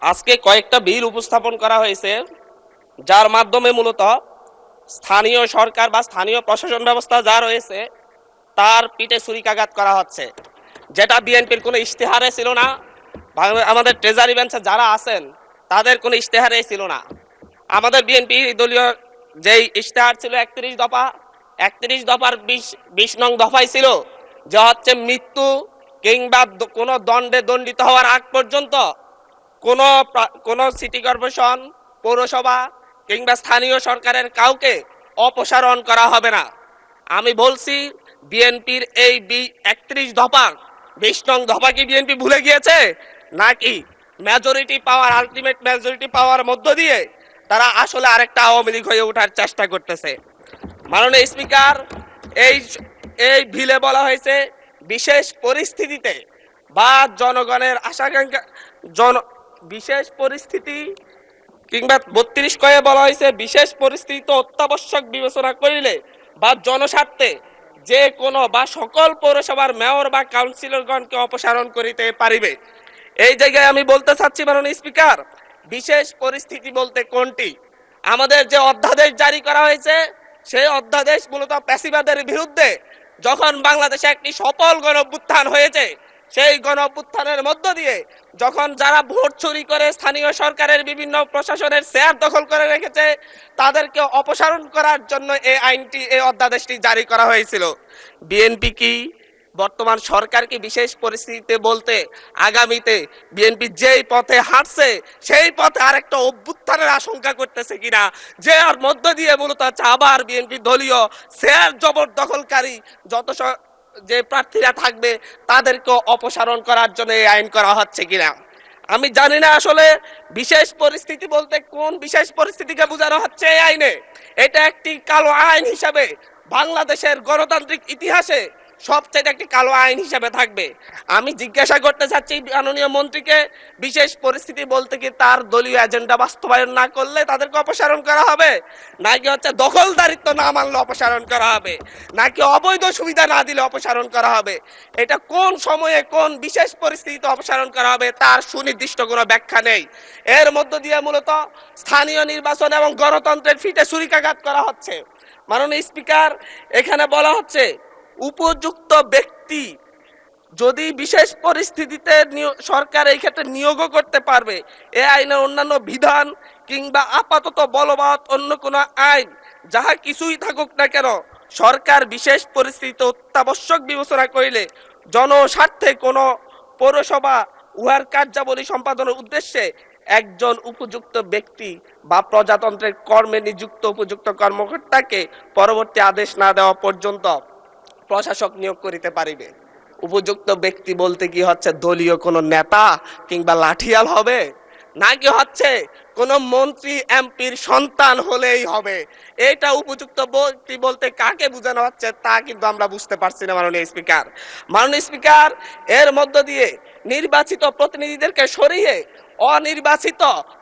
আজকে কয়েকটা বিল উপস্থাপন করা হয়েছে, যার মাধ্যমে মূলত স্থানীয় সরকার বা স্থানীয় প্রশাসন ব্যবস্থা যা রয়েছে তার পিঠে ছুরিকাঘাত করা হচ্ছে, যেটা বিএনপির কোনো ইশতেহারে ছিল না। আমাদের ট্রেজারি বেঞ্চে যারা আছেন তাদের কোনো ইশতেহারে ছিল না। আমাদের বিএনপি দলীয় যেই ইশতেহার ছিল 31 দফা, 31 দফার 20 নং দফায় ছিল যে হচ্ছে মৃত্যু কিংবা কোনো দণ্ডে দণ্ডিত হওয়ার আগ পর্যন্ত কোনো সিটি কর্পোরেশন, পৌরসভা কিংবা স্থানীয় সরকারের কাউকে অপসারণ করা হবে না। আমি বলছি বিএনপির এই 31 দফা 20 নং দফা কি বিএনপি ভুলে গিয়েছে, নাকি মেজরিটি পাওয়ার, আলটিমেট মেজরিটি পাওয়ার মধ্য দিয়ে তারা আসলে আরেকটা আওয়ামী লীগ হয়ে ওঠার চেষ্টা করতেছে? মাননীয় স্পিকার, এই এই বিলে বলা হয়েছে বিশেষ পরিস্থিতিতে বা জনগণের আশাকাঙ্ক্ষা বিশেষ পরিস্থিতি কিংবা 32 কয়ে বলা হয়েছে বিশেষ পরিস্থিতি অত্যাবশ্যক বিবেচনা করিলে বা জনস্বার্থে যে কোনো বা সকল পৌরসভার মেয়র বা কাউন্সিলরগণকে অপসারণ করিতে পারিবে। এই জায়গায় আমি বলতে চাচ্ছি মাননীয় স্পিকার, বিশেষ পরিস্থিতি বলতে কোনটি? আমাদের যে অধ্যাদেশ জারি করা হয়েছে সেই অধ্যাদেশ মূলত প্যাসিবাদের বিরুদ্ধে। যখন বাংলাদেশে একটি সফল গণঅভ্যুত্থান হয়েছে, সেই গণঅভ্যুত্থানের মধ্য দিয়ে যখন যারা ভোট চুরি করে স্থানীয় সরকারের বিভিন্ন প্রশাসনের চেয়ার দখল করে রেখেছে তাদেরকে অপসারণ করার জন্য এই আইনটি, এই অধ্যাদেশটি জারি করা হয়েছিল। বিএনপি কি বর্তমান সরকার কি বিশেষ পরিস্থিতিতে বলতে আগামীতে বিএনপি যেই পথে হাঁটছে সেই পথে আরেকটা অভ্যুত্থানের আশঙ্কা করতেছে কিনা, যে আর মধ্য দিয়ে মূলত আবার বিএনপি দলীয় চেয়ার জবরদখলকারী যত যে প্রার্থীরা থাকবে তাদেরকে অপসারণ করার জন্য এই আইন করা হচ্ছে কিনা? আমি জানি না আসলে বিশেষ পরিস্থিতি বলতে কোন বিশেষ পরিস্থিতিকে বোঝানো হচ্ছে এই আইনে। এটা একটি কালো আইন হিসাবে বাংলাদেশের গণতান্ত্রিক ইতিহাসে সবচেয়ে একটি কালো আইন হিসাবে থাকবে। আমি জিজ্ঞাসা করতে চাচ্ছি মাননীয় মন্ত্রীকে, বিশেষ পরিস্থিতি বলতে কি তার দলীয় এজেন্ডা বাস্তবায়ন না করলে তাদেরকে অপসারণ করা হবে, নাকি হচ্ছে দখলদারিত্ব না মানলে অপসারণ করা হবে, নাকি অবৈধ সুবিধা না দিলে অপসারণ করা হবে? এটা কোন সময়ে কোন বিশেষ পরিস্থিতিতে অপসারণ করা হবে তার সুনির্দিষ্ট কোনো ব্যাখ্যা নেই। এর মধ্য দিয়ে মূলত স্থানীয় নির্বাচন এবং গণতন্ত্রের ফিটে ছুরিকাঘাত করা হচ্ছে। মাননীয় স্পিকার, এখানে বলা হচ্ছে উপযুক্ত ব্যক্তি যদি বিশেষ পরিস্থিতিতে সরকার এই ক্ষেত্রে নিয়োগও করতে পারবে। এই আইনের অন্যান্য বিধান কিংবা আপাতত বলবৎ অন্য কোনো আইন যাহা কিছুই থাকুক না কেন, সরকার বিশেষ পরিস্থিতিতে অত্যাবশ্যক বিবেচনা করিলে জনস্বার্থে কোনো পৌরসভা উহার কার্যাবলী সম্পাদনের উদ্দেশ্যে একজন উপযুক্ত ব্যক্তি বা প্রজাতন্ত্রের কর্মে নিযুক্ত উপযুক্ত কর্মকর্তাকে পরবর্তী আদেশ না দেওয়া পর্যন্ত প্রশাসক নিয়োগ করিতে পারিবে। উপযুক্ত ব্যক্তি বলতে কি হচ্ছে দলীয় কোনো নেতা কিংবা লাঠিয়াল হবে, নাকি হচ্ছে কোনো মন্ত্রী এমপির সন্তান হলেই হবে? এটা উপযুক্ত ব্যক্তি বলতে কাকে বোঝানো হচ্ছে তা কিন্তু আমরা বুঝতে পারছি না মাননীয় স্পিকার। মাননীয় স্পিকার, এর মধ্য দিয়ে নির্বাচিত প্রতিনিধিদেরকে সরিয়ে অনির্বাচিত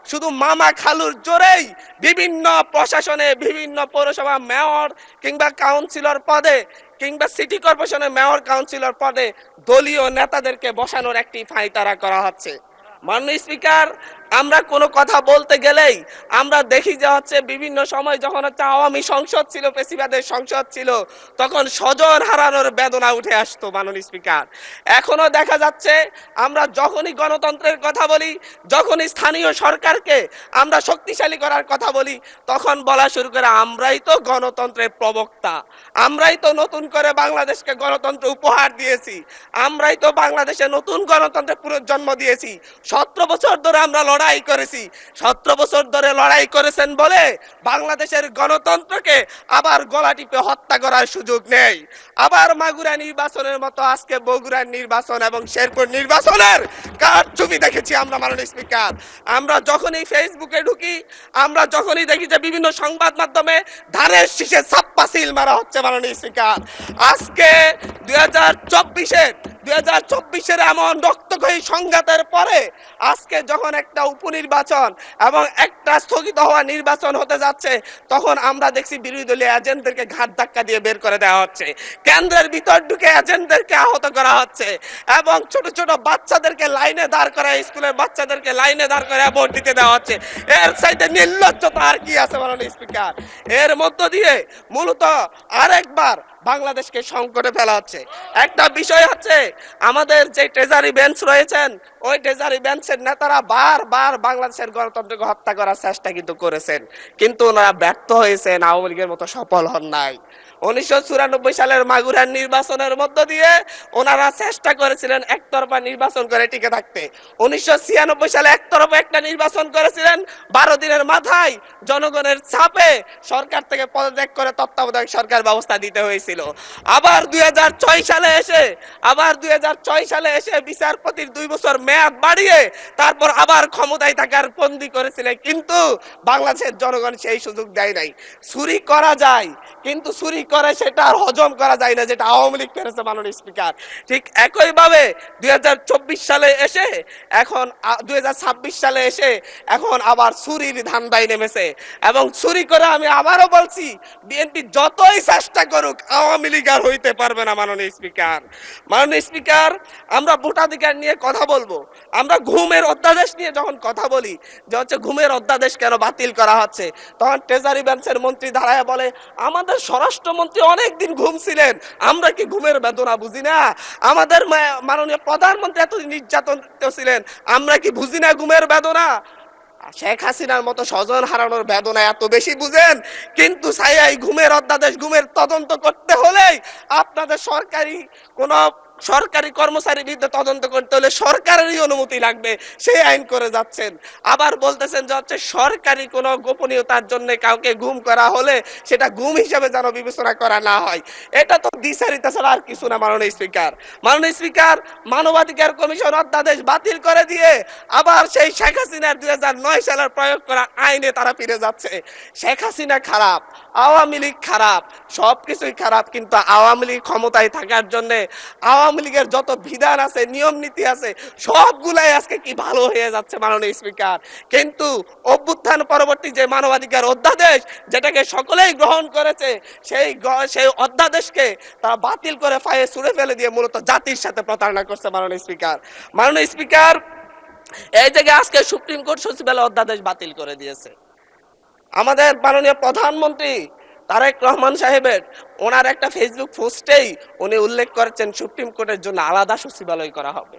শুধু মামা খালুর জোরেই বিভিন্ন প্রশাসনে, বিভিন্ন পৌরসভা মেয়র কিংবা কাউন্সিলর পদে কিংবা সিটি কর্পোরেশনের মেয়র কাউন্সিলর পদে দলীয় নেতাদেরকে বসানোর একটি ফাইতারা করা হচ্ছে। মাননীয় স্পিকার, আমরা কোনো কথা বলতে গেলেই আমরা দেখি যে হচ্ছে বিভিন্ন সময় যখন হচ্ছে আওয়ামী সংসদ ছিল, পেশিবাদের সংসদ ছিল, তখন স্বজন হারানোর বেদনা উঠে আসতো মাননীয় স্পিকার। এখনো দেখা যাচ্ছে আমরা যখনই গণতন্ত্রের কথা বলি, যখনই স্থানীয় সরকারকে আমরা শক্তিশালী করার কথা বলি, তখন বলা শুরু করে আমরাই তো গণতন্ত্রের প্রবক্তা, আমরাই তো নতুন করে বাংলাদেশকে গণতন্ত্র উপহার দিয়েছি, আমরাই তো বাংলাদেশে নতুন গণতন্ত্রের পুনর্জন্ম দিয়েছি। 17 বছর ধরে আমরা লড়াই করেছি। 17 বছর ধরে লড়াই করেছেন বলে বাংলাদেশের গণতন্ত্রকে আবার গলা টিপে হত্যা করার সুযোগ নেই। আবার মাগুরা নির্বাচনের মতো আজকে বগুড়ার নির্বাচন এবং শেরপুর নির্বাচনের কারচুপি দেখেছি আমরা মাননীয় স্পিকার। আমরা যখনই ফেসবুকে ঢুকি, আমরা যখনই দেখি যে বিভিন্ন সংবাদ মাধ্যমে ধানের শীষে ছাপ্পা সিল মারা হচ্ছে মাননীয় স্পিকার। আজকে 2024-এর 2024-এর এমন রক্তক্ষয়ী সংঘাতের পরে আজকে যখন একটা উপনির্বাচন এবং একটা স্থগিত হওয়া নির্বাচন হতে যাচ্ছে, তখন আমরা দেখছি বিরোধী দলীয় এজেন্টদেরকে ঘাট ধাক্কা দিয়ে বের করে দেওয়া হচ্ছে, কেন্দ্রের ভিতর ঢুকে এজেন্টদেরকে আহত করা হচ্ছে এবং ছোট ছোট বাচ্চাদেরকে লাইনে দাঁড় করা, স্কুলের বাচ্চাদেরকে লাইনে দাঁড় করে ভোট দিতে দেওয়া হচ্ছে। এর চাইতে নির্লজ্জতা আর কি আছে মাননীয় স্পিকার? এর মধ্য দিয়ে মূলত আরেকবার বাংলাদেশকে সংকটে ফেলা হচ্ছে। একটা বিষয় হচ্ছে, আমাদের যে ট্রেজারি বেঞ্চ রয়েছেন, ওই ট্রেজারি বেঞ্চের নেতারা বারবার বাংলাদেশের গণতন্ত্রকে হত্যা করার চেষ্টা কিন্তু করেছেন, কিন্তু ওনারা ব্যর্থ হয়েছেন, আওয়ামী লীগের মতো সফল হন নাই। 1994 সালের মাগুরার নির্বাচনের মধ্য দিয়ে ওনারা চেষ্টা করেছিলেন একতরফা নির্বাচন করে টিকে থাকতে। 1996 সালে একতরফা একটা নির্বাচন করেছিলেন, 12 দিনের মাথায় জনগণের চাপে সরকার থেকে পদত্যাগ করে তত্ত্বাবধায়ক সরকার ব্যবস্থা দিতে হয়েছিল। আবার 2006 সালে এসে বিচারপতির 2 বছর মেয়াদ বাড়িয়ে তারপর আবার ক্ষমতায় থাকার বন্দি করেছিলেন, কিন্তু বাংলাদেশের জনগণ সেই সুযোগ দেয় নাই। চুরি করা যায়, কিন্তু চুরি করে সেটা আর হজম করা যায় না, যেটা আওয়ামী লীগ করেছে মাননীয় স্পিকার। ঠিক একইভাবে 2024 সালে এসে এখন 2026 সালে এসে এখন আবার চুরির ধান্দায় নেমেছে। এবং চুরি করে আমি আবারও বলছি, বিএনপি যতই চেষ্টা করুক আওয়ামী লীগ আর হইতে পারবে না মাননীয় স্পিকার। মাননীয় স্পিকার, আমরা ভোটাধিকার নিয়ে কথা বলবো, আমরা ঘুমের অধ্যাদেশ নিয়ে যখন কথা বলি যে হচ্ছে ঘুমের অধ্যাদেশ কেন বাতিল করা হচ্ছে, তখন ট্রেজারি বেঞ্চের মন্ত্রী দাঁড়ায় বলে আমাদের স্বরাষ্ট্রমন্ত্রী অনেকদিন ঘুমছিলেন, আমরা কি ঘুমের বেদনা বুঝি না? আমাদের মাননীয় প্রধানমন্ত্রী এতদিন নির্যাতন ছিলেন, আমরা কি বুঝি না ঘুমের বেদনা? শেখ হাসিনার মতো স্বজন হারানোর বেদনা এত বেশি বুঝেন, কিন্তু ছায়াই ঘুমের অধ্যাদেশ, ঘুমের তদন্ত করতে হলেই আপনাদের সরকারি কর্মচারীর বিরুদ্ধে তদন্ত করতে হলে সরকারেরই অনুমতি লাগবে, সেই আইন করে যাচ্ছেন। আবার বলতেছেন যে হচ্ছে সরকারি কোনো গোপনীয়তার জন্য কাউকে গুম করা হলে সেটা গুম হিসেবে যেন বিবেচনা করা না হয়। এটা তো দ্বিচারিতা ছাড়া আর কিছু না মাননীয় স্পিকার। মাননীয় স্পিকার, মানবাধিকার কমিশন অধ্যাদেশ বাতিল করে দিয়ে আবার সেই শেখ হাসিনার 2009 সালের প্রয়োগ করা আইনে তারা ফিরে যাচ্ছে। শেখ হাসিনা খারাপ, আওয়ামী লীগ খারাপ, সবকিছুই খারাপ, কিন্তু আওয়ামী লীগ ক্ষমতায় থাকার জন্য আওয়ামী লীগের যত বিধান আছে, নিয়ম নীতি আছে, সবগুলাই আজকে কি ভালো হয়ে যাচ্ছে মাননীয় স্পিকার। কিন্তু অভ্যুত্থান পরবর্তী যে মানবাধিকার অধ্যাদেশ, যেটাকে সকলেই গ্রহণ করেছে, সেই অধ্যাদেশকে তারা বাতিল করে ফায়ে ছুঁড়ে ফেলে দিয়ে মূলত জাতির সাথে প্রতারণা করছে মাননীয় স্পিকার। মাননীয় স্পিকার, এই জায়গায় আজকে সুপ্রিম কোর্ট সচিবালয় অধ্যাদেশ বাতিল করে দিয়েছে। আমাদের মাননীয় প্রধানমন্ত্রী তারেক রহমান সাহেবের ওনার একটা ফেসবুক পোস্টেই উনি উল্লেখ করেছেন সুপ্রিম কোর্টের জন্য আলাদা সচিবালয় করা হবে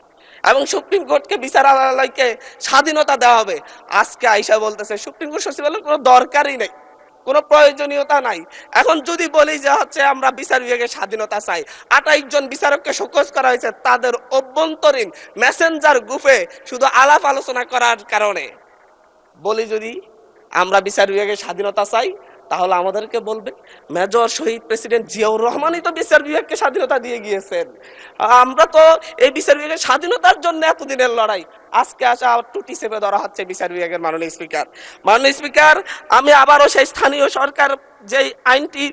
এবং সুপ্রিম কোর্টকে বিচারালয়কে স্বাধীনতা দেওয়া হবে। আজকে আইসা বলতেছে সুপ্রিম কোর্ট সচিবালয়ের কোনো দরকারই নেই, কোনো প্রয়োজনীয়তা নাই। এখন যদি বলি যে হচ্ছে আমরা বিচার বিভাগের স্বাধীনতা চাই, 28 জন বিচারককে শোকজ করা হয়েছে তাদের অভ্যন্তরীণ মেসেঞ্জার গ্রুপে শুধু আলাপ আলোচনা করার কারণে। বলি যদি আমরা বিচার বিভাগের স্বাধীনতা চাই, তাহলে আমাদেরকে বলবে মেজর শহীদ প্রেসিডেন্ট জিয়াউর রহমানই তো বিচার বিভাগকে স্বাধীনতা দিয়ে গিয়েছেন। আমরা তো এই বিচার বিভাগের স্বাধীনতার জন্য এতদিনের লড়াই, আজকে আসা টুটি চেপে ধরা হচ্ছে বিচার বিভাগের। মাননীয় স্পিকার, মাননীয় স্পিকার, আমি আবারও সেই স্থানীয় সরকার যেই আইনটি,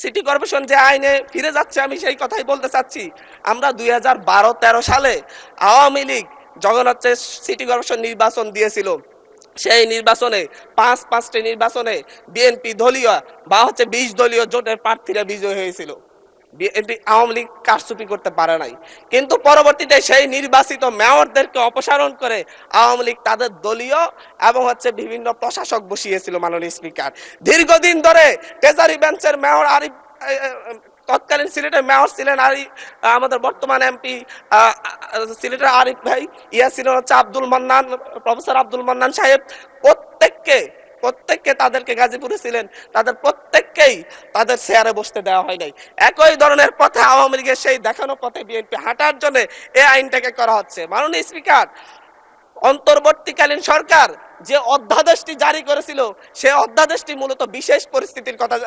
সিটি কর্পোরেশন যে আইনে ফিরে যাচ্ছে, আমি সেই কথাই বলতে চাচ্ছি। আমরা 2012-13 সালে আওয়ামী লীগ যখন হচ্ছে সিটি কর্পোরেশন নির্বাচন দিয়েছিল, সেই নির্বাচনে 5টি নির্বাচনে বিএনপি দলীয় বা হচ্ছে 20 দলীয় জোটের প্রার্থীরা বিজয় হয়েছিল। বিএনপি আওয়ামী লীগ কারচুপি করতে পারে নাই, কিন্তু পরবর্তীতে সেই নির্বাচিত মেয়রদেরকে অপসারণ করে আওয়ামী লীগ তাদের দলীয় এবং হচ্ছে বিভিন্ন প্রশাসক বসিয়েছিল। মাননীয় স্পিকার, দীর্ঘদিন ধরে ট্রেজারি বেঞ্চের মেয়র আরিফ, তৎকালীন সিলেটের মেয়র ছিলেন আমাদের বর্তমান এমপি সিলেটের আরিফ ভাই, ছিলেন হচ্ছে আব্দুল মান্নান, প্রফেসর আব্দুল মান্নান সাহেব। প্রত্যেককে তাদেরকে গাজীপুরে ছিলেন, তাদের প্রত্যেককেই তাদের চেয়ারে বসতে দেওয়া হয় নাই। একই ধরনের পথে আওয়ামী লীগের সেই দেখানো পথে বিএনপি হাঁটার জন্য এই আইনটাকে করা হচ্ছে। মাননীয় স্পিকার, অন্তর্বর্তীকালীন সরকার যে অধ্যাদেশটি জারি করেছিল সে অধ্যাদেশটি মূলত বিশেষ পরিস্থিতির কথা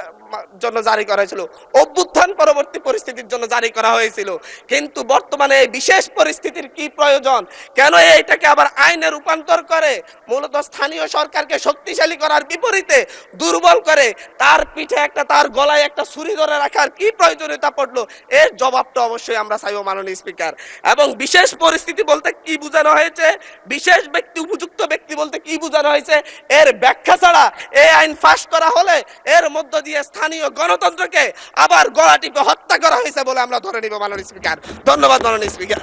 জন্য জারি করা হয়েছিল, অভ্যুত্থান পরবর্তী পরিস্থিতির জন্য জারি করা হয়েছিল। কিন্তু বর্তমানে এই বিশেষ পরিস্থিতির কি প্রয়োজন, কেন এইটাকে আবার আইনে রূপান্তর করে মূলত স্থানীয় সরকারকে শক্তিশালী করার বিপরীতে দুর্বল করে তার পিঠে একটা, তার গলায় একটা ছুরি ধরে রাখার কি প্রয়োজনীয়তা পড়লো? এর জবাবটা অবশ্যই আমরা চাইব মাননীয় স্পিকার। এবং বিশেষ পরিস্থিতি বলতে কি বোঝানো হয়েছে, বিশেষ ব্যক্তি, উপযুক্ত ব্যক্তি বলতে কি বোঝানো হয়েছে, এর ব্যাখ্যা ছাড়া এই আইন পাশ করা হলে এর মধ্য দিয়ে স্থানীয় গণতন্ত্রকে আবার গলা টিপে হত্যা করা হয়েছে বলে আমরা ধরে নিব মাননীয় স্পিকার। ধন্যবাদ মাননীয় স্পিকার।